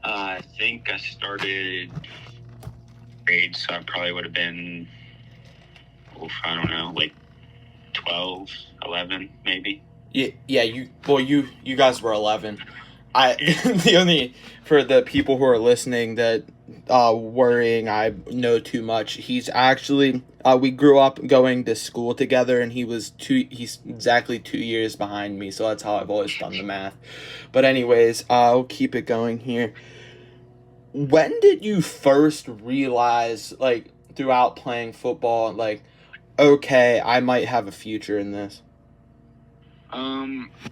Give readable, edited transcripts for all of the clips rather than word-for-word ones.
I think I started grade, so I probably would have been, I don't know, like 12, 11, maybe. Yeah, you guys were 11. The only, for the people who are listening that worrying I know too much, he's actually we grew up going to school together, and he's exactly 2 years behind me, so that's how I've always done the math. But anyways, I'll keep it going here. When did you first realize, like, throughout playing football, like, okay, I might have a future in this?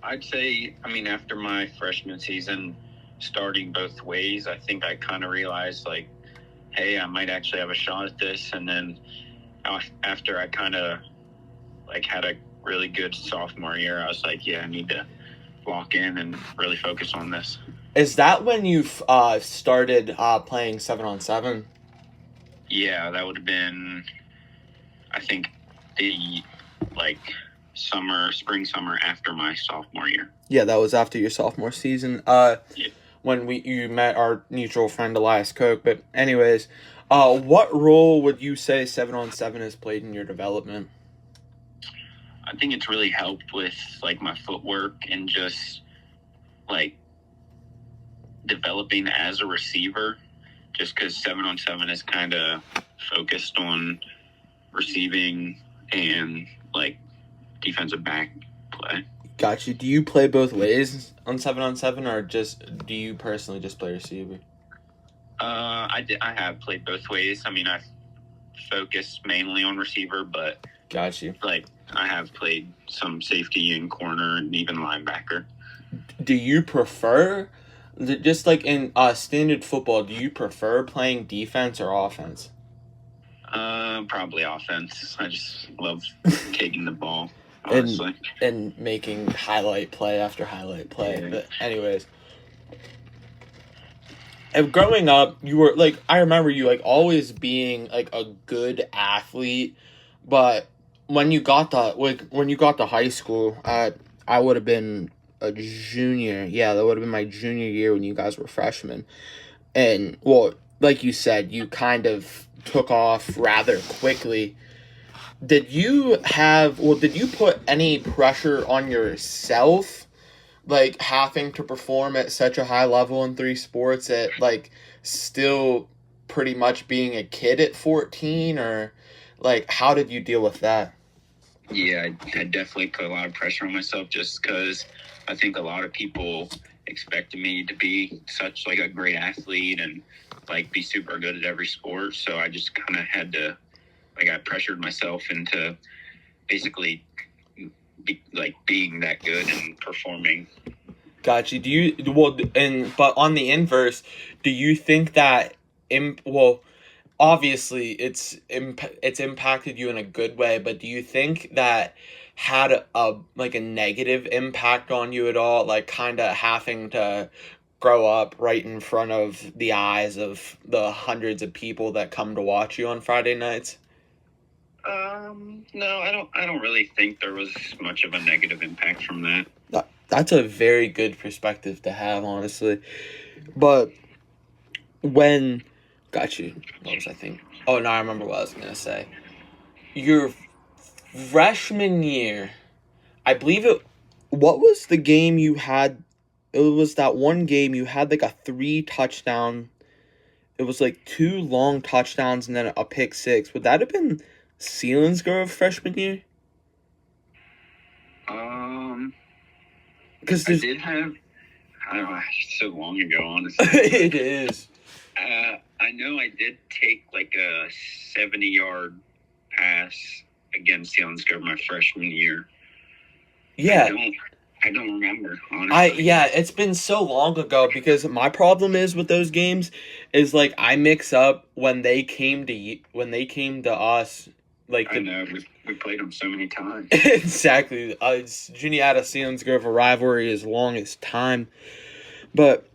I'd say, after my freshman season, starting both ways, I think I kind of realized, like, hey, I might actually have a shot at this. And then after I kind of, like, had a really good sophomore year, I was like, yeah, I need to lock in and really focus on this. Is that when you started playing 7-on-7? Yeah, that would have been, I think, the, like, spring, summer after my sophomore year. Yeah, that was after your sophomore season. Yeah. When you met our mutual friend Elias Koch. But anyways, what role would you say 7-on-7 has played in your development? I think it's really helped with, like, my footwork and just, like, developing as a receiver, just because 7-on-7 is kind of focused on receiving and, like, defensive back play. Gotcha. Do you play both ways on 7-on-7, or do you personally just play receiver? I have played both ways. I focused mainly on receiver, but Gotcha. Like, I have played some safety and corner and even linebacker. Do you prefer, just like in standard football, do you prefer playing defense or offense? Probably offense. I just love taking the ball, honestly. And making highlight play after highlight play. Yeah. But anyways, growing up, you were, like, I remember you, like, always being, like, a good athlete, but when you got to high school, I would have been a junior. Yeah, that would have been my junior year when you guys were freshmen. And, well, like you said, you kind of took off rather quickly. Did you put any pressure on yourself, like, having to perform at such a high level in 3 sports at, like, still pretty much being a kid at 14, or, like, how did you deal with that? Yeah, I definitely put a lot of pressure on myself, just because I think a lot of people expected me to be such, like, a great athlete and, like, be super good at every sport. So I just kind of had to, like, I pressured myself into basically being that good and performing. Gotcha. But on the inverse, do you think that, obviously it's impacted you in a good way, but do you think that had a negative impact on you at all, like, kind of having to grow up right in front of the eyes of the hundreds of people that come to watch you on Friday nights? No, I don't really think there was much of a negative impact from that. That's a very good perspective to have, honestly. But when, got you. What was I thinking? Oh, no, I remember what I was gonna say. Your freshman year, I believe it. What was the game you had? It was that one game you had, like, a 3 touchdown. It was like 2 long touchdowns and then a pick 6. Would that have been Selinsgrove freshman year? Because I did have, I don't know, so long ago, honestly. It is. I know I did take, like, a 70-yard pass against Selinsgrove my freshman year. Yeah. I don't remember, honestly. It's been so long ago, because my problem is with those games is, like, I mix up when they came to us. Like, I know, we played them so many times. Exactly. Juniata Selinsgrove, a rivalry as long as time. But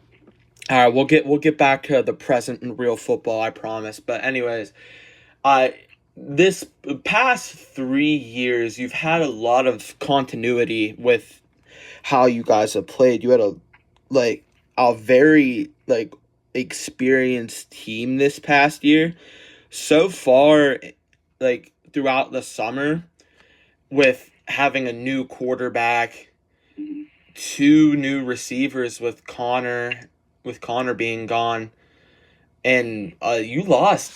all right, we'll get back to the present and real football, I promise. But anyways, this past 3 years, you've had a lot of continuity with how you guys have played. You had a very like experienced team this past year. So far, like throughout the summer, with having a new quarterback, two new receivers with Connor being gone, and you lost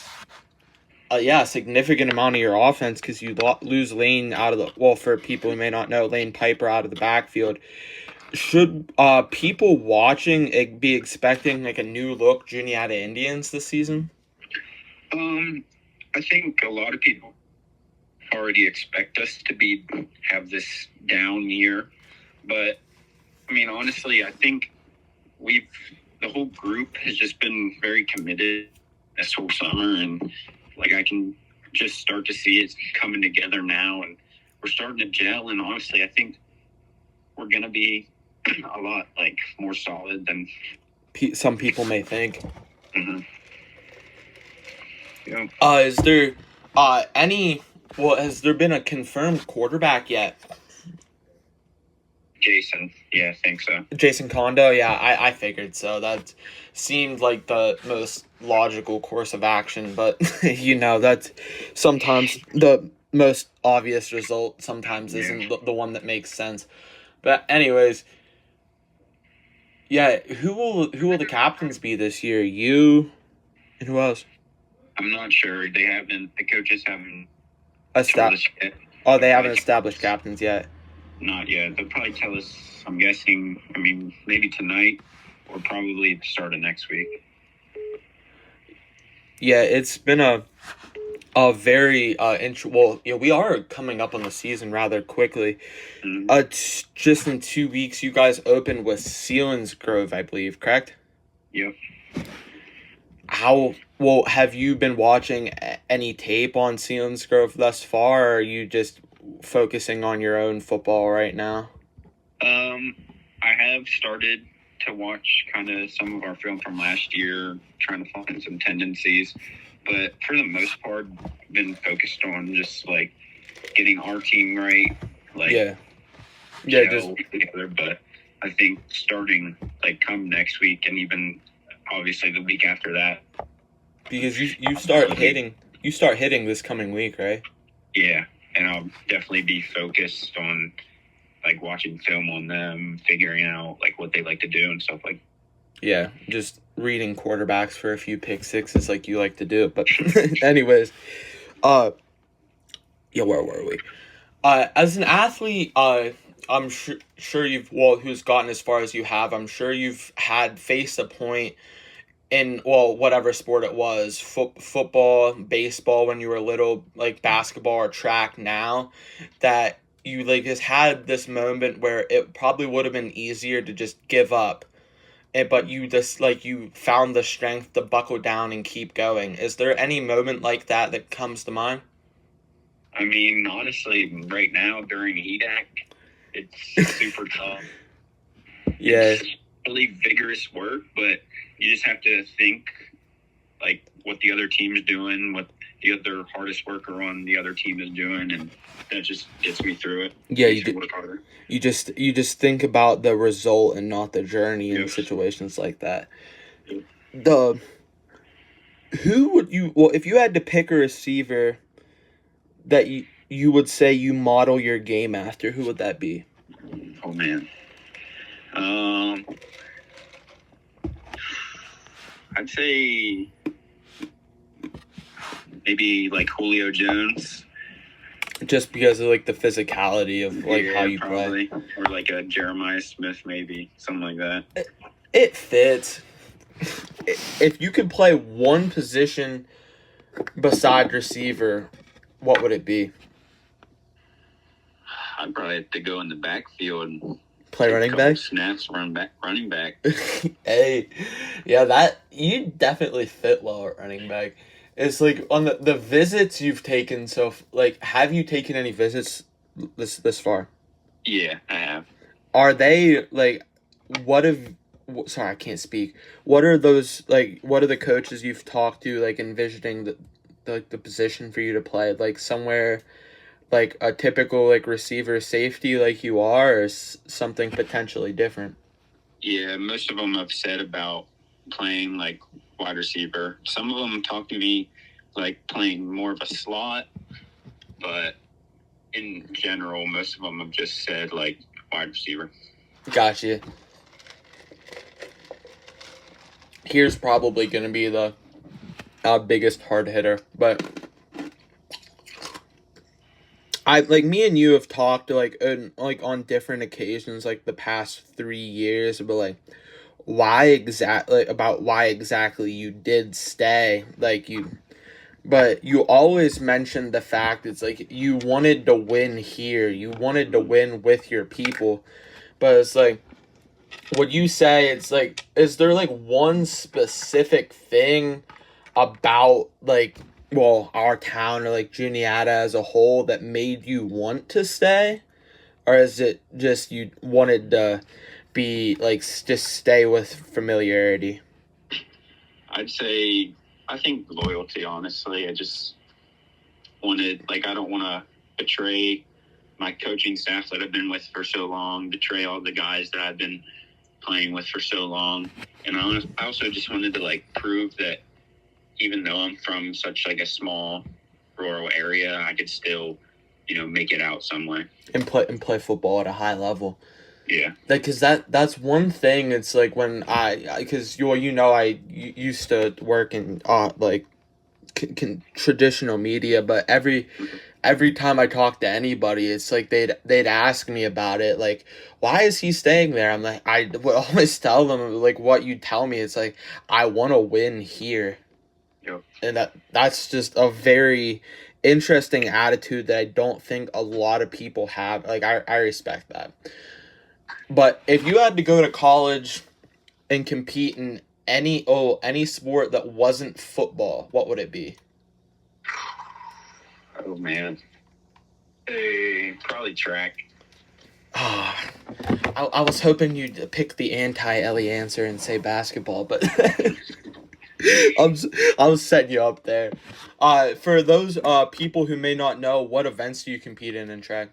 a significant amount of your offense because you lose Lane out of the, well, for people who may not know, Lane Piper out of the backfield. Should people watching be expecting like a new look Juniata Indians this season? I think a lot of people already expect us to have this down year, but I mean, honestly, I think the whole group has just been very committed this whole summer, and like I can just start to see it coming together now, and we're starting to gel. And honestly, I think we're gonna be a lot like more solid than some people may think. Mm-hmm. Yeah. Is there has there been a confirmed quarterback yet? Jason. Yeah, I think so. Jason Kondo, yeah, I figured so. That seemed like the most logical course of action, but that's sometimes the most obvious result sometimes isn't the one that makes sense. But anyways, yeah, who will the captains be this year? You and who else? I'm not sure. The coaches haven't established. Oh, they haven't established captains yet. Not yet. They'll probably tell us, I'm guessing, maybe tonight or probably the start of next week. Yeah, it's been a very we are coming up on the season rather quickly. Mm-hmm. Just in 2 weeks, you guys opened with Selinsgrove, I believe, correct? Yep. Have you been watching any tape on Selinsgrove thus far, or are you just focusing on your own football right now? I have started to watch kind of some of our film from last year, trying to find some tendencies, but for the most part, I've been focused on just like getting our team right, just together. But I think starting like come next week and even obviously the week after that, because you start hitting this coming week, right? Yeah, and I'll definitely be focused on like watching film on them, figuring out like what they like to do and stuff like. Yeah, just reading quarterbacks for a few pick sixes like you like to do. But anyways, where were we? As an athlete, I'm sure who's gotten as far as you have, I'm sure you've faced a point in, whatever sport it was, football, baseball when you were little, like basketball or track now, that you like just had this moment where it probably would have been easier to just give up. But you just you found the strength to buckle down and keep going. Is there any moment like that comes to mind? Honestly, right now during HEDAC, it's super tough. Yeah. It's really vigorous work, but you just have to think like what the other team's doing, what the other hardest worker on the other team is doing, and that just gets me through it. Yeah, you just think about the result and not the journey in situations like that. Who would you if you had to pick a receiver that you would say you model your game after, who would that be? Oh man. I'd say maybe like Julio Jones. Just because of like the physicality of how you probably play. Or like a Jeremiah Smith, maybe. Something like that. It fits. If you could play one position beside receiver, what would it be? I'd probably have to go in the backfield and play running back. Snaps, running back. Hey, yeah, that you definitely fit well at running back. It's like on the visits you've taken. So have you taken any visits this far? Yeah, I have. Are they sorry, I can't speak. What are those what are the coaches you've talked to envisioning the position for you to play, somewhere a typical receiver safety like you are, or something potentially different? Yeah, most of them have said about playing like wide receiver. Some of them talk to me like playing more of a slot, but in general, most of them have just said like wide receiver. Gotcha. Here's probably going to be the biggest hard hitter, but me and you have talked like on different occasions like the past 3 years, but like why exactly you did stay, but you always mentioned the fact it's like you wanted to win here, you wanted to win with your people, but it's like, would you say it's like, is there like one specific thing about like, well, our town or like Juniata as a whole that made you want to stay, or is it just you wanted to be like just stay with familiarity? I'd say I think loyalty. Honestly, I just wanted like I don't want to betray my coaching staff that I've been with for so long, betray all the guys that I've been playing with for so long, and I also just wanted to like prove that even though I'm from such like a small rural area, I could still, make it out some way And play football at a high level. Yeah, like because that's one thing. It's like when because I used to work in traditional media, but every time I talk to anybody, it's like they'd ask me about it, like, why is he staying there? I'm like, I would always tell them like what you tell me. It's like, I want to win here. Yep. And that's just a very interesting attitude that I don't think a lot of people have. Like, I respect that. But if you had to go to college and compete in any sport that wasn't football, what would it be? Oh man, probably track. Ah, I was hoping you'd pick the anti-Ellie answer and say basketball, but I was setting you up there. For those people who may not know, what events do you compete in track?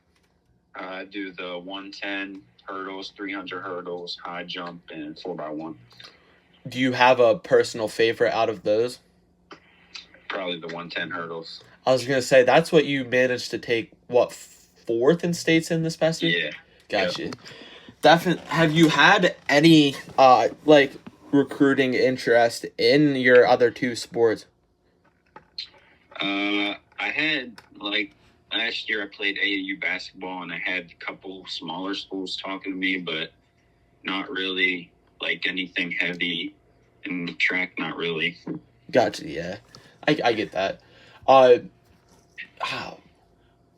I do the 110 hurdles, 300 hurdles, high jump, and 4x1. Do you have a personal favorite out of those? Probably the 110 hurdles. I was gonna say that's what you managed to take. What, fourth in states in this past year? Yeah. Gotcha. Yep. Definitely. Have you had any recruiting interest in your other two sports? I had like last year I played AAU basketball and I had a couple smaller schools talking to me, but not really like anything heavy in track. Not really. Gotcha. Yeah, I get that. Uh, wow.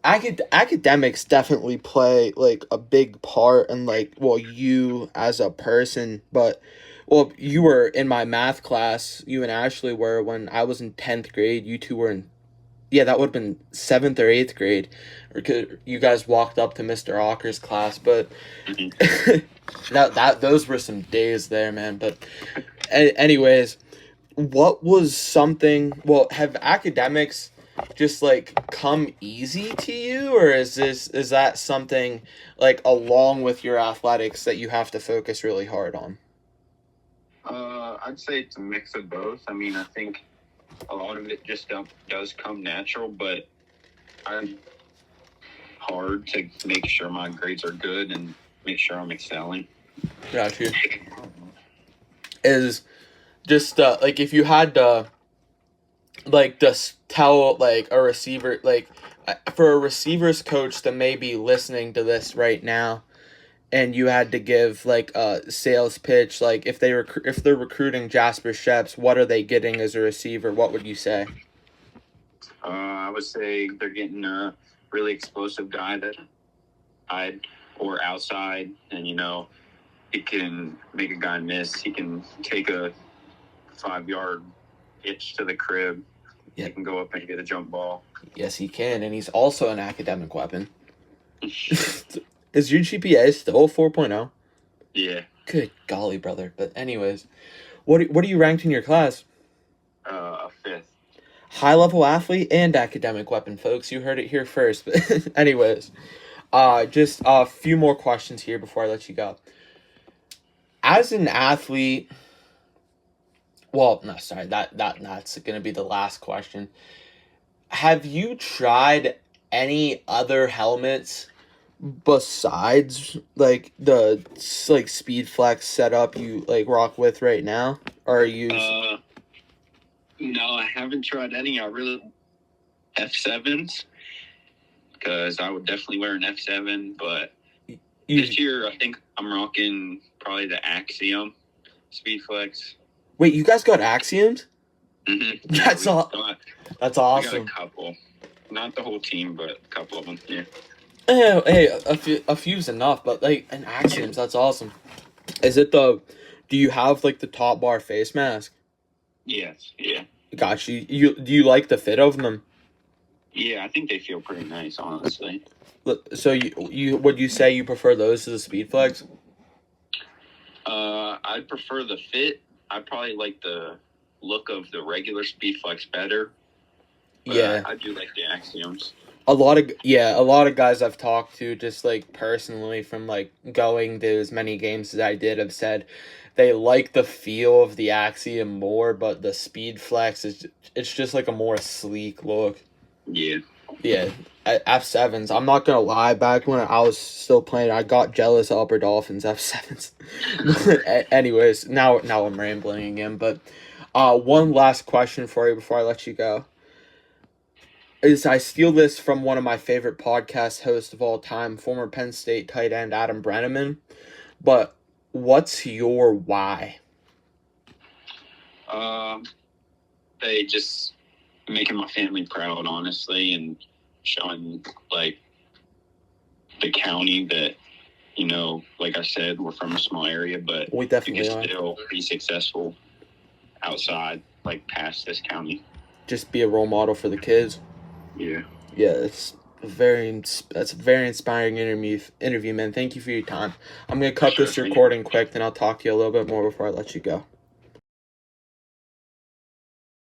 Academics definitely play like a big part in like, well, you as a person, but well, you were in my math class, you and Ashley were, when I was in 10th grade, you two were in, yeah, that would have been 7th or 8th grade, or you guys walked up to Mr. Ocker's class, but those were some days there, man. But anyways, what was something, well, have academics just like come easy to you, or is that something like along with your athletics that you have to focus really hard on? I'd say it's a mix of both. I mean, I think a lot of it just does come natural, but I'm hard to make sure my grades are good and make sure I'm excelling. Gotcha. Is just like, if you had to like just tell like a receiver, like for a receivers coach that may be listening to this right now, and you had to give like a sales pitch, like if they're recruiting Jasper Shepps, what are they getting as a receiver? What would you say? I would say they're getting a really explosive guy that inside or outside, and he can make a guy miss. He can take a 5-yard pitch to the crib. Yeah. He can go up and get a jump ball. Yes, he can, and he's also an academic weapon. Is your GPA still 4.0? Yeah. Good golly, brother. But anyways, what are you ranked in your class? A 5th. High-level athlete and academic weapon, folks. You heard it here first. But anyways, just a few more questions here before I let you go. as an athlete, well, no, sorry, that's gonna be the last question. Have you tried any other helmets besides like the like Speed Flex setup you like rock with right now? Or are you No, I haven't tried any. I really F7s because I would definitely wear an F7, but this year I think I'm rocking probably the Axiom Speed Flex. Wait, you guys got Axioms? Mm-hmm. That's That's awesome. We got a couple, not the whole team, but a couple of them. Yeah. Hey, a few's enough, but like an Axioms, that's awesome. Is it the? Do you have like the top bar face mask? Yes. Yeah. Got you. Do you like the fit of them? Yeah, I think they feel pretty nice, honestly. So you would you say you prefer those to the Speed Flex? I'd prefer the fit. I probably like the look of the regular Speed Flex better. But Yeah, I do like the Axioms. a lot of guys I've talked to, just like personally from like going to as many games as I did, have said they like the feel of the Axiom more, but the Speed Flex it's just like a more sleek look. Yeah. Yeah, F7s. I'm not gonna lie. Back when I was still playing, I got jealous of Upper Dolphins F7s. Anyways, now I'm rambling again. But one last question for you before I let you go. Is I steal this from one of my favorite podcast hosts of all time, former Penn State tight end Adam Brenneman. But what's your why? They just making my family proud, honestly, and showing like the county that, you know, like I said, we're from a small area, but We definitely you can still be successful outside, like past this county. Just be a role model for the kids. Yeah. Yeah, that's a very inspiring interview, man. Thank you for your time. I'm gonna cut this recording quick, then I'll talk to you a little bit more before I let you go.